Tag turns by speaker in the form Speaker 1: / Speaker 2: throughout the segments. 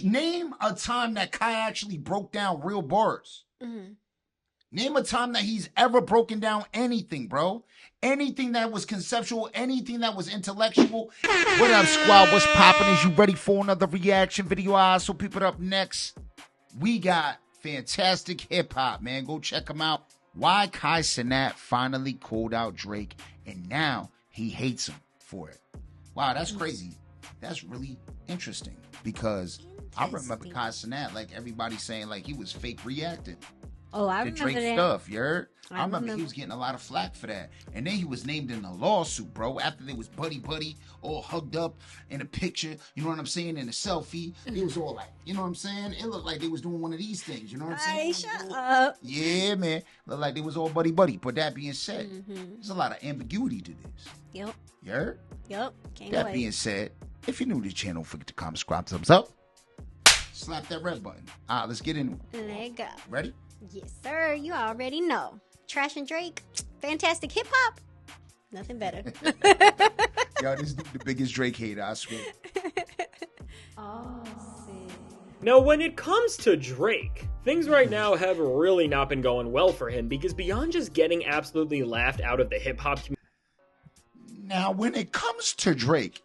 Speaker 1: Name a time that Kai actually broke down real bars. Name a time that he's ever broken down anything, bro. Anything that was conceptual, anything that was intellectual. What up, squad? What's poppin'? Is you ready for another reaction video? So people up next. We got fantastic hip-hop, man. Go check them out. Why Kai Cenat finally called out Drake, and now he hates him for it. Wow, that's crazy. That's really interesting because I remember Kai Cenat, like everybody saying like he was fake reacting.
Speaker 2: Oh, I
Speaker 1: the
Speaker 2: remember
Speaker 1: Drake
Speaker 2: that.
Speaker 1: stuff, you heard? I remember he was getting a lot of flack for that. And then he was named in a lawsuit, bro. After they was buddy, all hugged up in a picture, you know what I'm saying, in a selfie. It was all like, you know what I'm saying? It looked like they was doing one of these things, you know what I'm saying?
Speaker 2: Hey, shut up.
Speaker 1: Yeah, man. Looked like they was all buddy. But that being said, there's a lot of ambiguity to this.
Speaker 2: Yep.
Speaker 1: You heard?
Speaker 2: Yep. Can't
Speaker 1: That
Speaker 2: wait.
Speaker 1: being said, if you're new to the channel, don't forget to comment, subscribe, thumbs up. Slap that red button. All right, let's get in.
Speaker 2: Let go.
Speaker 1: Ready?
Speaker 2: Yes, sir. You already know. Trash and Drake. Fantastic hip hop. Nothing better.
Speaker 1: Yo, this dude the biggest Drake hater, I swear.
Speaker 2: Oh, sick.
Speaker 3: Now, when it comes to Drake, things right now have really not been going well for him because beyond just getting absolutely laughed out of the hip-hop community.
Speaker 1: Now, when it comes to Drake,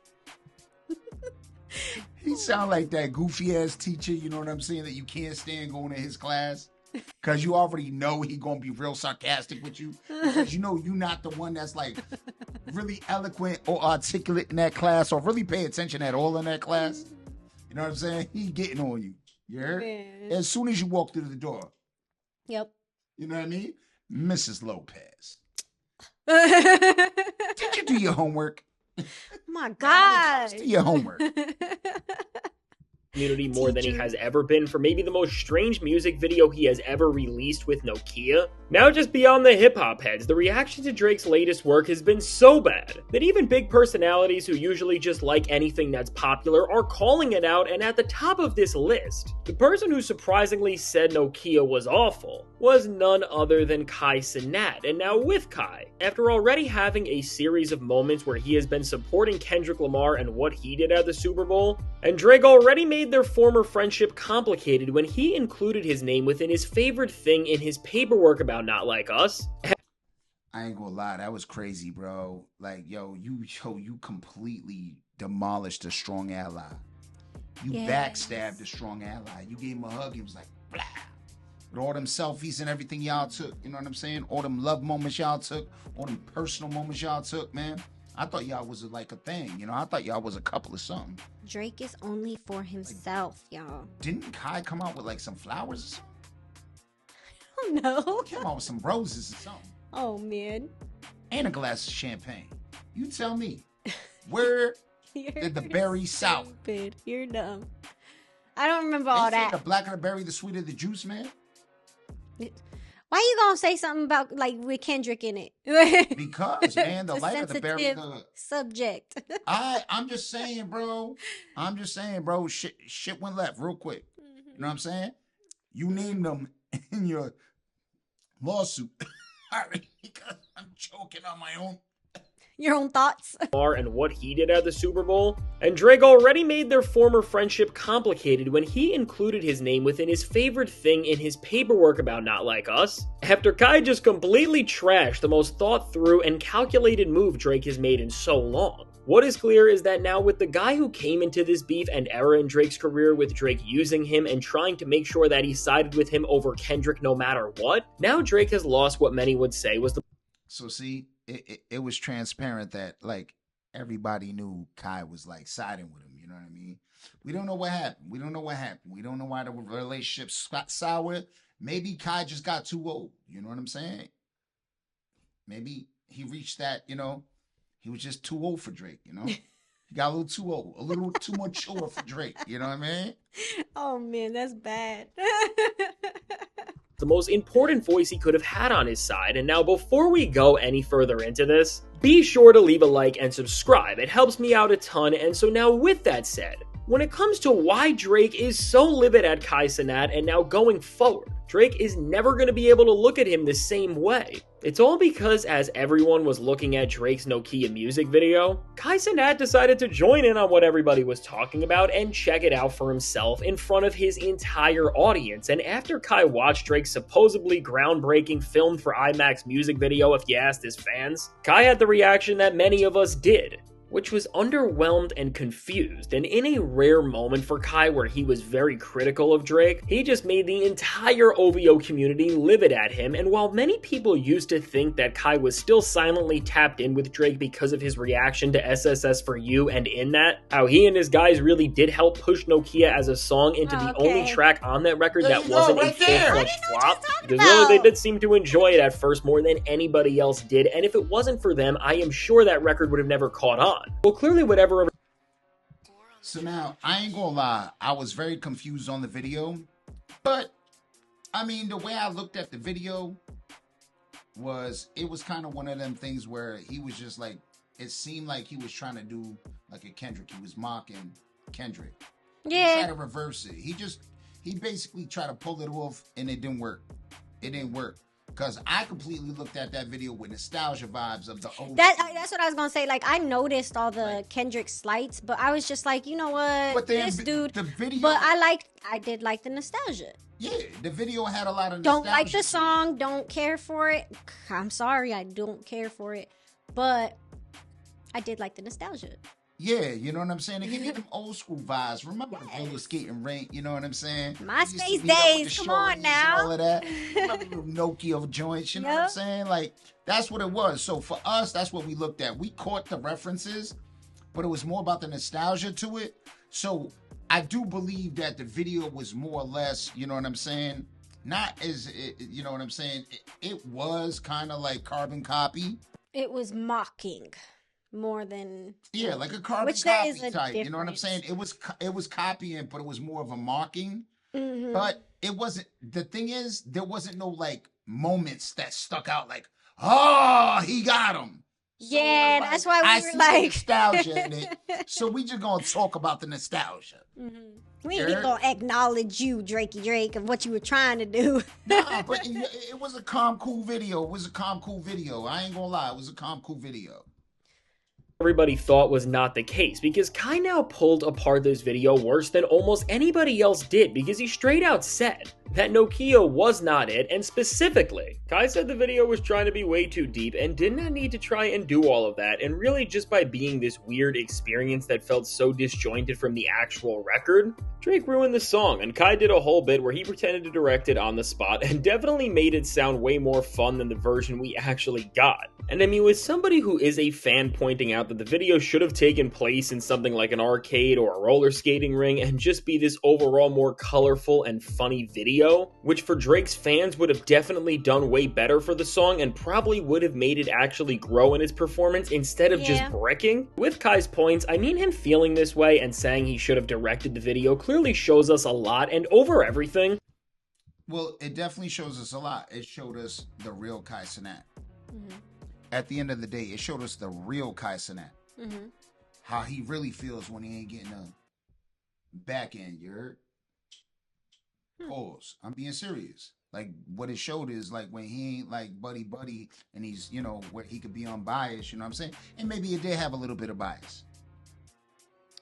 Speaker 1: he sound like that goofy-ass teacher, you know what I'm saying, that you can't stand going to his class. Because you already know he going to be real sarcastic with you. Because you know you're not the one that's like really eloquent or articulate in that class or really pay attention at all in that class. You know what I'm saying? He getting on you. You heard?
Speaker 2: Man.
Speaker 1: As soon as you walk through the door.
Speaker 2: Yep.
Speaker 1: You know what I mean? Mrs. Lopez. Did you do your homework?
Speaker 2: My God.
Speaker 1: Do your homework.
Speaker 3: Community more than he has ever been for maybe the most strange music video he has ever released with Nokia. Now just beyond the hip-hop heads, the reaction to Drake's latest work has been so bad that even big personalities who usually just like anything that's popular are calling it out, and at the top of this list, the person who surprisingly said Nokia was awful was none other than Kai Cenat. And now with Kai, after already having a series of moments where he has been supporting Kendrick Lamar and what he did at the Super Bowl, and Drake already made their former friendship complicated when he included his name within his favorite thing in his paperwork about Not Like Us.
Speaker 1: I ain't gonna lie, that was crazy, bro. Like, you completely demolished a strong ally. You backstabbed a strong ally. You gave him a hug, he was like, blah. With all them selfies and everything y'all took, you know what I'm saying? All them love moments y'all took, all them personal moments y'all took, man. I thought y'all was like a thing, you know? I thought y'all was a couple of something.
Speaker 2: Drake is only for himself, y'all.
Speaker 1: Didn't Kai come out with like some flowers or something?
Speaker 2: Oh, no.
Speaker 1: He came out with some roses or something.
Speaker 2: Oh, man.
Speaker 1: And a glass of champagne. You tell me, where did the berry sour?
Speaker 2: Stupid. You're dumb. I don't remember all
Speaker 1: They say
Speaker 2: that.
Speaker 1: the blacker the berry, the sweeter the juice, man.
Speaker 2: Why you gonna say something about like with Kendrick in it?
Speaker 1: Because, man, the
Speaker 2: It's a
Speaker 1: lighter the berry,
Speaker 2: sensitive
Speaker 1: the...
Speaker 2: subject.
Speaker 1: I'm just saying, bro. Shit went left real quick. You know what I'm saying? You named them in your lawsuit. All right, because I'm choking on my own.
Speaker 2: Your own thoughts.
Speaker 3: And what he did at the Super Bowl, and Drake already made their former friendship complicated when he included his name within his favorite thing in his paperwork about Not Like Us, after Kai just completely trashed the most thought through and calculated move Drake has made in so long. What is clear is that now with the guy who came into this beef and era in Drake's career with Drake using him and trying to make sure that he sided with him over Kendrick no matter what, now Drake has lost what many would say was the...
Speaker 1: So see, it was transparent that like everybody knew Kai was like siding with him. You know what I mean? We don't know what happened. We don't know why the relationship got sour. Maybe Kai just got too old. You know what I'm saying? Maybe he reached that, you know, he was just too old for Drake, you know? He got a little too old, a little too mature for Drake. You know what I mean?
Speaker 2: Oh man, that's bad.
Speaker 3: The most important voice he could have had on his side. And now before we go any further into this, be sure to leave a like and subscribe. It helps me out a ton. And so now with that said, when it comes to why Drake is so livid at Kai Cenat and now going forward, Drake is never going to be able to look at him the same way. It's all because as everyone was looking at Drake's Nokia music video, Kai Cenat decided to join in on what everybody was talking about and check it out for himself in front of his entire audience. And after Kai watched Drake's supposedly groundbreaking filmed for IMAX music video, if you asked his fans, Kai had the reaction that many of us did, which was underwhelmed and confused, and in a rare moment for Kai where he was very critical of Drake, he just made the entire OVO community livid at him. And while many people used to think that Kai was still silently tapped in with Drake because of his reaction to SSS for You and In That, how he and his guys really did help push Nokia as a song into the only track on that record that wasn't a full-fledged flop, because really they did seem to enjoy it at first more than anybody else did, and if it wasn't for them, I am sure that record would have never caught on. Well, clearly whatever.
Speaker 1: So now, I ain't gonna lie, I was very confused on the video, but, I mean, the way I looked at the video was, it was kind of one of them things where he was just like, it seemed like he was trying to do like a Kendrick. He was mocking Kendrick.
Speaker 2: Yeah.
Speaker 1: He tried to reverse it. He basically tried to pull it off, and it didn't work. It didn't work. Because I completely looked at that video with nostalgia vibes of the old.
Speaker 2: That's what I was gonna say. Like, I noticed all the Kendrick slights, but I was just like, you know what,
Speaker 1: but
Speaker 2: this dude.
Speaker 1: The video.
Speaker 2: But I did like the nostalgia.
Speaker 1: Yeah, the video had a lot of nostalgia.
Speaker 2: Don't like the song. Don't care for it. I'm sorry, I don't care for it. But I did like the nostalgia.
Speaker 1: Yeah, you know what I'm saying? It gave you them old school vibes. Remember the roller skating rink? You know what I'm saying?
Speaker 2: MySpace days. Come on now.
Speaker 1: All of that. Remember the Nokia joints? You know what I'm saying? Like, that's what it was. So for us, that's what we looked at. We caught the references, but it was more about the nostalgia to it. So I do believe that the video was more or less, you know what I'm saying? Not as, you know what I'm saying? It was kind of like carbon copy.
Speaker 2: It was mocking. More than
Speaker 1: like a carbon copy type. You know what I'm saying? It was copying, but it was more of a mocking. Mm-hmm. But it wasn't. The thing is, there wasn't no like moments that stuck out. Like, oh, he got him.
Speaker 2: Yeah, so, that's why we were
Speaker 1: like nostalgia in it. So we just gonna talk about the nostalgia.
Speaker 2: Mm-hmm. We ain't even gonna acknowledge you, Drakey Drake, of what you were trying to do.
Speaker 1: Nah, but it was a calm, cool video. It was a calm, cool video. I ain't gonna lie. It was a calm, cool video.
Speaker 3: Everybody thought was not the case, because Kai now pulled apart this video worse than almost anybody else did, because he straight out said that Nokia was not it, and specifically, Kai said the video was trying to be way too deep and did not need to try and do all of that, and really just by being this weird experience that felt so disjointed from the actual record, Drake ruined the song, and Kai did a whole bit where he pretended to direct it on the spot and definitely made it sound way more fun than the version we actually got. And I mean, with somebody who is a fan pointing out that the video should have taken place in something like an arcade or a roller skating ring and just be this overall more colorful and funny video, which for Drake's fans would have definitely done way better for the song and probably would have made it actually grow in its performance instead of just bricking. With Kai's points, I mean, him feeling this way and saying he should have directed the video clearly shows us a lot, and over everything.
Speaker 1: Well, it definitely shows us a lot. It showed us the real Kai Cenat. Mm-hmm. At the end of the day, it showed us the real Kai Cenat. Mm-hmm. How he really feels when he ain't getting a back end, you heard? Pause. I'm being serious. Like, what it showed is, like, when he ain't, like, buddy, and he's, you know, where he could be unbiased, you know what I'm saying? And maybe it did have a little bit of bias.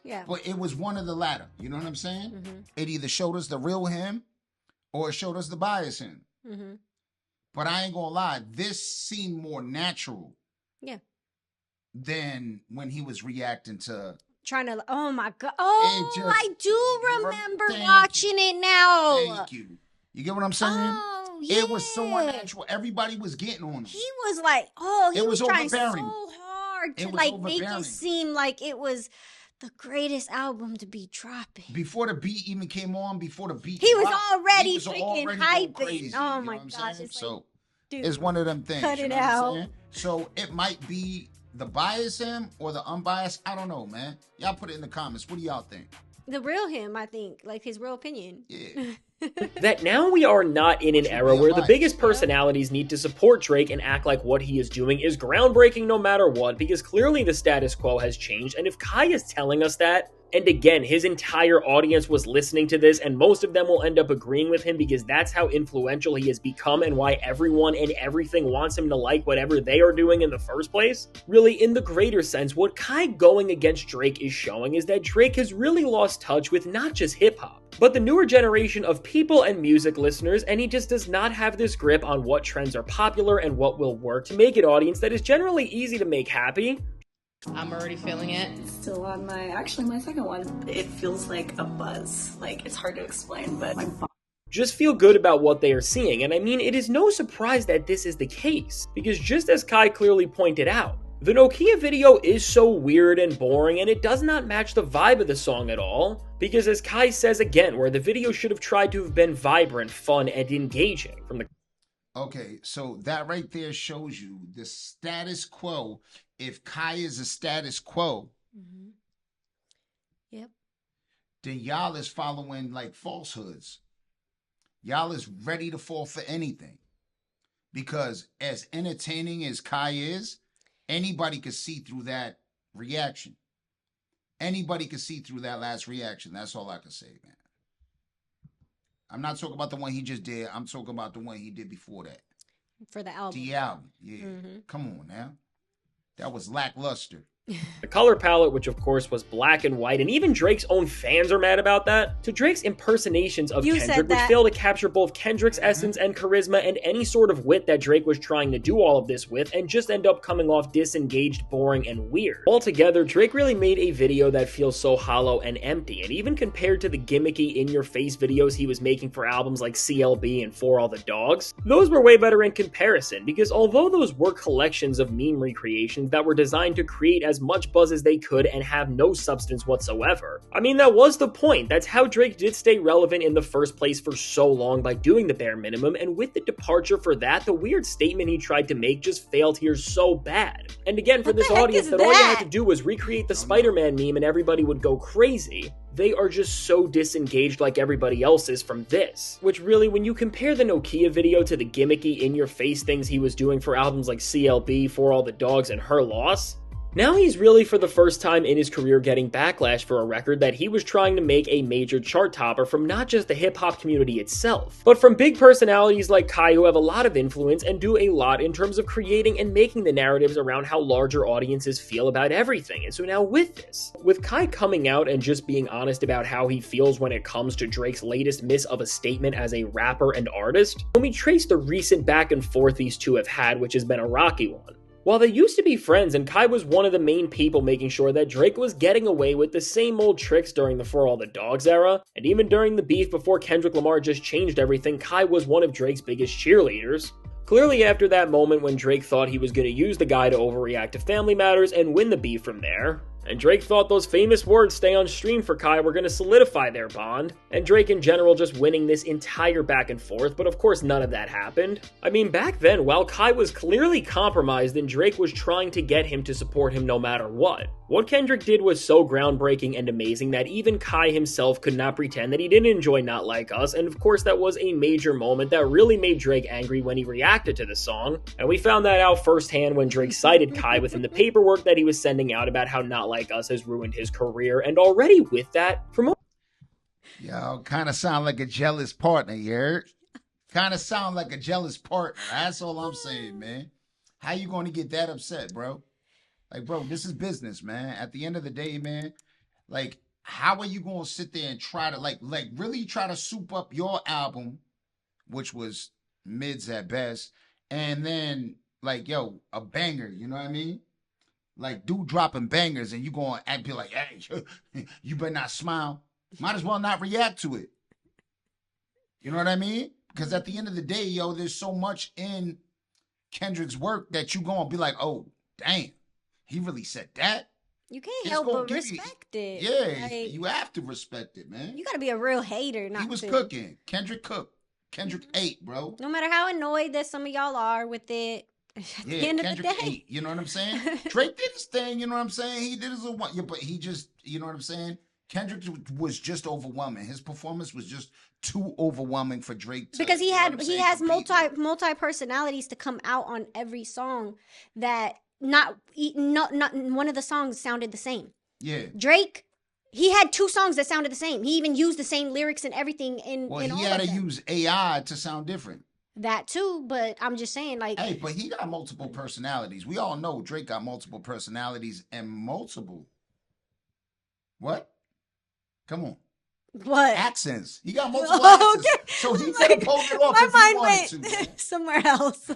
Speaker 2: Yeah.
Speaker 1: But it was one of the latter, you know what I'm saying?
Speaker 2: Mm-hmm.
Speaker 1: It either showed us the real him, or it showed us the bias him. Mm-hmm. But I ain't gonna lie, this seemed more natural.
Speaker 2: Yeah.
Speaker 1: Than when he was reacting to.
Speaker 2: Trying to, oh my God. Oh, I do remember watching it now.
Speaker 1: Thank you. You get what I'm saying?
Speaker 2: Oh, yeah.
Speaker 1: It was so unnatural. Everybody was getting on him.
Speaker 2: He was like, oh, he was trying
Speaker 1: overbearing.
Speaker 2: So hard to like make it seem like it was the greatest album to be dropping.
Speaker 1: Before the beat even came on, before the beat
Speaker 2: he was already freaking hyping.
Speaker 1: Crazy,
Speaker 2: oh my gosh. It's
Speaker 1: so
Speaker 2: like, dude,
Speaker 1: it's one of them things.
Speaker 2: Cut it out.
Speaker 1: So it might be the bias him or the unbiased. I don't know, man. Y'all put it in the comments. What do y'all think?
Speaker 2: The real him, I think. Like his real opinion.
Speaker 1: Yeah.
Speaker 3: that now we are not in an era where the biggest personalities need to support Drake and act like what he is doing is groundbreaking no matter what, because clearly the status quo has changed, and if Kai is telling us that, and again, his entire audience was listening to this, and most of them will end up agreeing with him because that's how influential he has become and why everyone and everything wants him to like whatever they are doing in the first place. Really, in the greater sense, what Kai going against Drake is showing is that Drake has really lost touch with not just hip-hop, but the newer generation of people and music listeners, and he just does not have this grip on what trends are popular and what will work to make an audience that is generally easy to make happy.
Speaker 4: I'm already feeling it.
Speaker 5: It's still on my second one. It feels like a buzz. Like, it's hard to explain, but my
Speaker 3: just feel good about what they are seeing. And I mean, it is no surprise that this is the case, because just as Kai clearly pointed out, the Nokia video is so weird and boring, and it does not match the vibe of the song at all, because as Kai says again, where the video should have tried to have been vibrant, fun, and engaging from the...
Speaker 1: Okay, so that right there shows you the status quo. If Kai is a status quo,
Speaker 2: Yep.
Speaker 1: then y'all is following like falsehoods. Y'all is ready to fall for anything. Because as entertaining as Kai is, anybody could see through that reaction. Anybody could see through that last reaction. That's all I can say, man. I'm not talking about the one he just did. I'm talking about the one he did before that.
Speaker 2: For the album.
Speaker 1: The album, yeah. Come on now. That was lackluster.
Speaker 3: The color palette, which of course was black and white, and even Drake's own fans are mad about that, to Drake's impersonations of Kendrick, which fail to capture both Kendrick's essence and charisma and any sort of wit that Drake was trying to do all of this with, and just end up coming off disengaged, boring, and weird. Altogether, Drake really made a video that feels so hollow and empty, and even compared to the gimmicky, in-your-face videos he was making for albums like CLB and For All the Dogs, those were way better in comparison, because although those were collections of meme recreations that were designed to create as much buzz as they could and have no substance whatsoever. I mean, that was the point. That's how Drake did stay relevant in the first place for so long, by doing the bare minimum, and with the departure for that, the weird statement he tried to make just failed here so bad. And again, for this audience, that all you had to do was recreate the Spider-Man meme and everybody would go crazy. They are just so disengaged like everybody else is from this. Which really, when you compare the Nokia video to the gimmicky, in-your-face things he was doing for albums like CLB, For All the Dogs, and Her Loss, now he's really for the first time in his career getting backlash for a record that he was trying to make a major chart topper from not just the hip-hop community itself, but from big personalities like Kai who have a lot of influence and do a lot in terms of creating and making the narratives around how larger audiences feel about everything. And so now with this, with Kai coming out and just being honest about how he feels when it comes to Drake's latest miss of a statement as a rapper and artist, when we trace the recent back and forth these two have had, which has been a rocky one. While they used to be friends, and Kai was one of the main people making sure that Drake was getting away with the same old tricks during the For All the Dogs era, and even during the beef before Kendrick Lamar just changed everything, Kai was one of Drake's biggest cheerleaders. Clearly after that moment when Drake thought he was going to use the guy to overreact to family matters and win the beef from there, and Drake thought those famous words "stay on stream" for Kai were going to solidify their bond, and Drake in general just winning this entire back and forth, but of course none of that happened. I mean, back then, while Kai was clearly compromised, and Drake was trying to get him to support him no matter what Kendrick did was so groundbreaking and amazing that even Kai himself could not pretend that he didn't enjoy Not Like Us, and of course that was a major moment that really made Drake angry when he reacted to the song, and we found that out firsthand when Drake cited Kai within the paperwork that he was sending out about how Not Like Us has ruined his career, and already with that,
Speaker 1: Yo, kind of sound like a jealous partner, you heard? Kind of sound like a jealous partner. That's all I'm saying, man. How you going to get that upset, bro? Like, bro, this is business, man. At the end of the day, man, like, how are you going to sit there and try to, like really try to soup up your album, which was mids at best, and then, like, yo, a banger, you know what I mean? Like, dude dropping bangers, and you going to be like, hey, you better not smile. Might as well not react to it. You know what I mean? Because at the end of the day, yo, there's so much in Kendrick's work that you going to be like, oh, damn, he really said that?
Speaker 2: You can't help but respect it.
Speaker 1: Yeah,
Speaker 2: like,
Speaker 1: you have to respect it, man.
Speaker 2: You got to be a real hater not to.
Speaker 1: He was cooking. Kendrick cooked. Kendrick ate, bro.
Speaker 2: No matter how annoyed that some of y'all are with it, at the end of the day.
Speaker 1: Ate, you know what I'm saying? Drake did his thing, you know what I'm saying? He did his one, but he just, you know what I'm saying? Kendrick was just overwhelming. His performance was just too overwhelming for Drake.
Speaker 2: Because he has multi personalities to come out on every song. That not one of the songs sounded the same.
Speaker 1: Yeah.
Speaker 2: Drake, he had 2 songs that sounded the same. He even used the same lyrics and everything in all of them.
Speaker 1: Well, he had to use AI to sound different.
Speaker 2: That too, but I'm just saying, like...
Speaker 1: Hey, but he got multiple personalities. We all know Drake got multiple personalities and multiple... What? Come on.
Speaker 2: What?
Speaker 1: Accents. He got multiple accents. Okay. So he could have pulled it off if he wanted to.
Speaker 2: Somewhere else.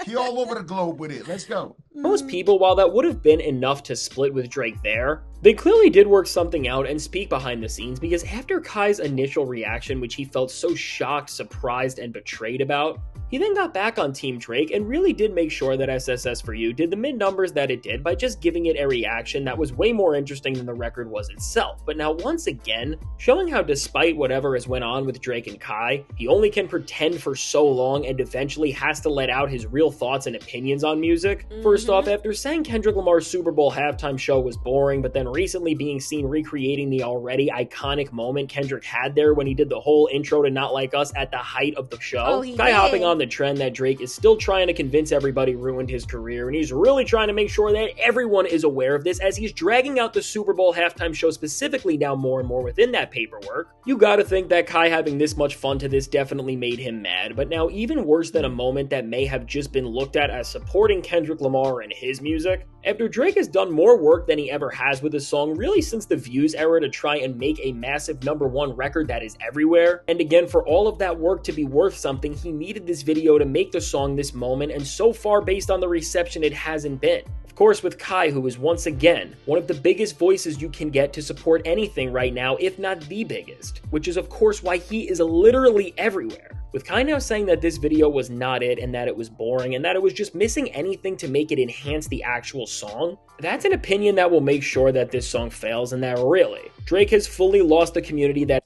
Speaker 1: He all over the globe with it. Let's go.
Speaker 3: Most people, while that would have been enough to split with Drake there, they clearly did work something out and speak behind the scenes, because after Kai's initial reaction, which he felt so shocked, surprised, and betrayed about, he then got back on Team Drake and really did make sure that SSS For You did the mid-numbers that it did by just giving it a reaction that was way more interesting than the record was itself. But now once again, showing how despite whatever has went on with Drake and Kai, he only can pretend for so long and eventually has to let out his real thoughts and opinions on music. First off, after saying Kendrick Lamar's Super Bowl halftime show was boring, but then recently being seen recreating the already iconic moment Kendrick had there when he did the whole intro to Not Like Us at the height of the show, Kai hopping on the trend that Drake is still trying to convince everybody ruined his career, and he's really trying to make sure that everyone is aware of this as he's dragging out the Super Bowl halftime show specifically now more and more within that paperwork. You gotta think that Kai having this much fun to this definitely made him mad, but now even worse than a moment that may have just been looked at as supporting Kendrick Lamar and his music, after Drake has done more work than he ever has with his song really since the Views era to try and make a massive #1 record that is everywhere, and again for all of that work to be worth something, he needed this video to make the song this moment, and so far based on the reception it hasn't been. Of course with Kai, who is once again one of the biggest voices you can get to support anything right now, if not the biggest, which is of course why he is literally everywhere. With Kai now saying that this video was not it and that it was boring and that it was just missing anything to make it enhance the actual song, that's an opinion that will make sure that this song fails and that really, Drake has fully lost the community that...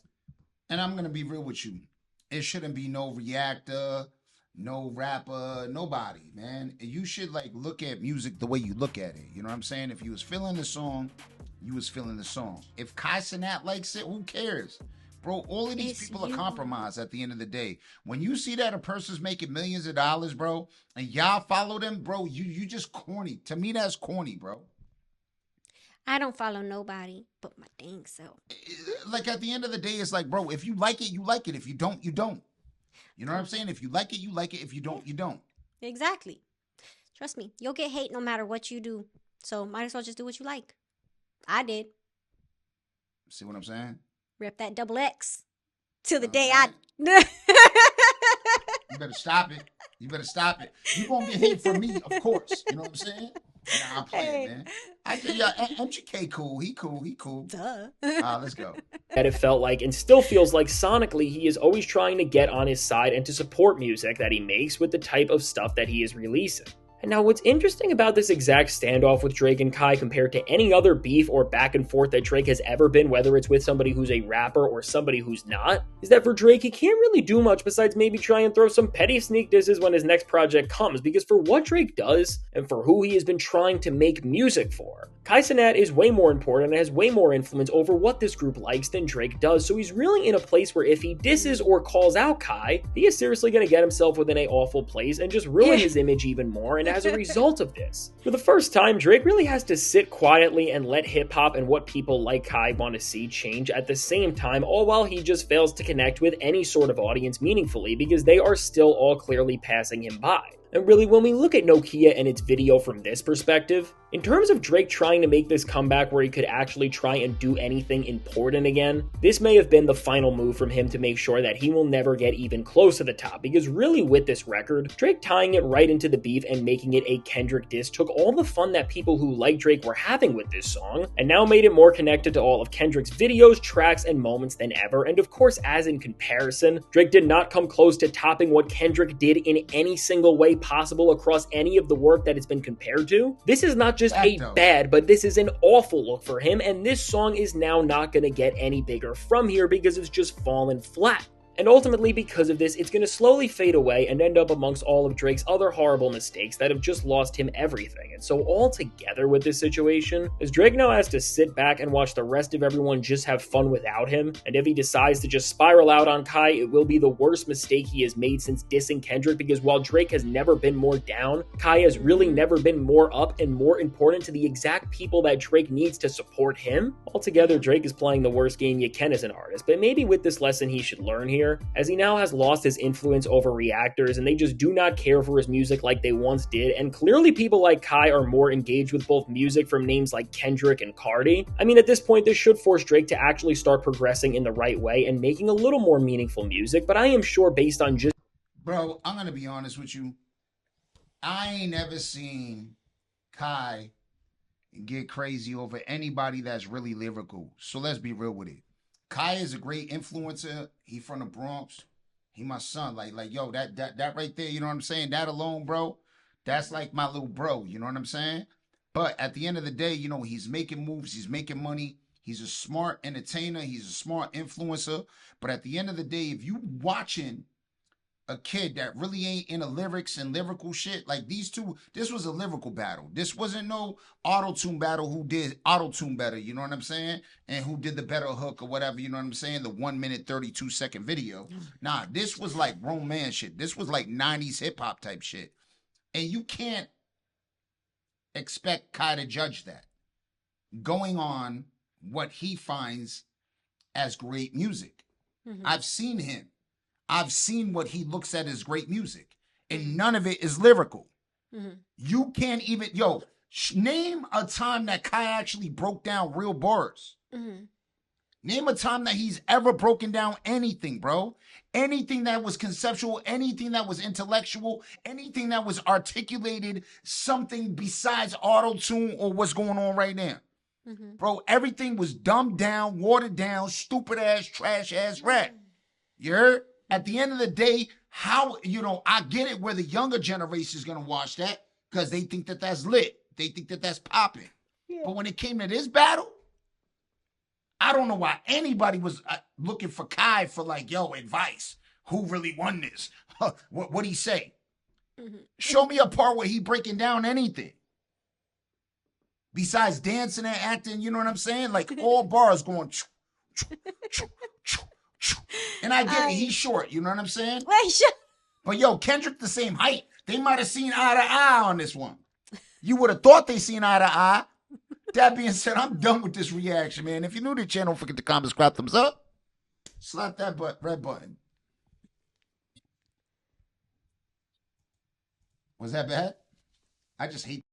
Speaker 1: And I'm going to be real with you. It shouldn't be no reactor, no rapper, nobody, man. You should like look at music the way you look at it. You know what I'm saying? If you was feeling the song, you was feeling the song. If Cenat likes it, who cares? Bro, all of these people are compromised at the end of the day. When you see that a person's making millions of dollars, bro, and y'all follow them, bro, you just corny. To me, that's corny, bro.
Speaker 2: I don't follow nobody but my dang self.
Speaker 1: Like at the end of the day, it's like, bro, if you like it, you like it. If you don't, you don't. You know what I'm saying? If you like it, you like it. If you don't, you don't.
Speaker 2: Exactly. Trust me, you'll get hate no matter what you do. So might as well just do what you like. I did.
Speaker 1: See what I'm saying?
Speaker 2: Rep that XX till the day
Speaker 1: right.
Speaker 2: I...
Speaker 1: You better stop it. You better stop it. You gonna get hate from me, of course. You know what I'm saying? Nah, I'm playing, man. I think MGK cool. He cool.
Speaker 2: Duh.
Speaker 1: Let's go.
Speaker 3: That it felt like and still feels like sonically he is always trying to get on his side and to support music that he makes with the type of stuff that he is releasing. And now what's interesting about this exact standoff with Drake and Kai compared to any other beef or back and forth that Drake has ever been, whether it's with somebody who's a rapper or somebody who's not, is that for Drake he can't really do much besides maybe try and throw some petty sneak disses when his next project comes, because for what Drake does and for who he has been trying to make music for, Cenat is way more important and has way more influence over what this group likes than Drake does, so he's really in a place where if he disses or calls out Kai, he is seriously going to get himself within an awful place and just ruin his image even more. And as a result of this, for the first time, Drake really has to sit quietly and let hip-hop and what people like Kai want to see change at the same time, all while he just fails to connect with any sort of audience meaningfully because they are still all clearly passing him by. And really, when we look at Nokia and its video from this perspective, in terms of Drake trying to make this comeback where he could actually try and do anything important again, this may have been the final move from him to make sure that he will never get even close to the top, because really with this record, Drake tying it right into the beef and making it a Kendrick diss took all the fun that people who like Drake were having with this song, and now made it more connected to all of Kendrick's videos, tracks, and moments than ever. And of course, as in comparison, Drake did not come close to topping what Kendrick did in any single way possible across any of the work that it's been compared to. This is not just a bad, but this is an awful look for him, and this song is now not going to get any bigger from here because it's just fallen flat. And ultimately, because of this, it's going to slowly fade away and end up amongst all of Drake's other horrible mistakes that have just lost him everything. And so all together with this situation, is Drake now has to sit back and watch the rest of everyone just have fun without him. And if he decides to just spiral out on Kai, it will be the worst mistake he has made since dissing Kendrick, because while Drake has never been more down, Kai has really never been more up and more important to the exact people that Drake needs to support him. Altogether, Drake is playing the worst game you can as an artist, but maybe with this lesson he should learn here, as he now has lost his influence over reactors and they just do not care for his music like they once did, and clearly people like Kai are more engaged with both music from names like Kendrick and Cardi. I mean, at this point, this should force Drake to actually start progressing in the right way and making a little more meaningful music, but I am sure based on just...
Speaker 1: Bro, I'm gonna be honest with you. I ain't never seen Kai get crazy over anybody that's really lyrical. So let's be real with it. Kai is a great influencer. He from the Bronx. He my son. Like yo, that right there, you know what I'm saying? That alone, bro, that's like my little bro, you know what I'm saying? But at the end of the day, you know, he's making moves, he's making money. He's a smart entertainer, he's a smart influencer. But at the end of the day, if you watching a kid that really ain't into lyrics and lyrical shit, like these two, this was a lyrical battle. This wasn't no auto-tune battle who did auto-tune better, you know what I'm saying? And who did the better hook or whatever, you know what I'm saying? The 1 minute 32 second video. Nah, this was like romance shit. This was like 90s hip-hop type shit. And you can't expect Kai to judge that, going on what he finds as great music. I've seen him. I've seen what he looks at as great music, and none of it is lyrical. You can't even, name a time that Kai actually broke down real bars. Name a time that he's ever broken down anything, bro. Anything that was conceptual, anything that was intellectual, anything that was articulated, something besides auto-tune or what's going on right now. Bro, everything was dumbed down, watered down, stupid ass, trash ass rap. You heard? At the end of the day, how, I get it where the younger generation is going to watch that because they think that that's lit. They think that that's popping. Yeah. But when it came to this battle, I don't know why anybody was looking for Kai for advice. Who really won this? What'd he say? Show me a part where he breaking down anything. Besides dancing and acting, you know what I'm saying? Like all bars going... And I get it, he's short, you know what I'm saying? But Kendrick the same height. They might have seen eye to eye on this one. You would have thought they seen eye to eye. That being said, I'm done with this reaction, man. If you're new to the channel, don't forget to comment, subscribe, thumbs up. Slap that red button. Was that bad? I just hate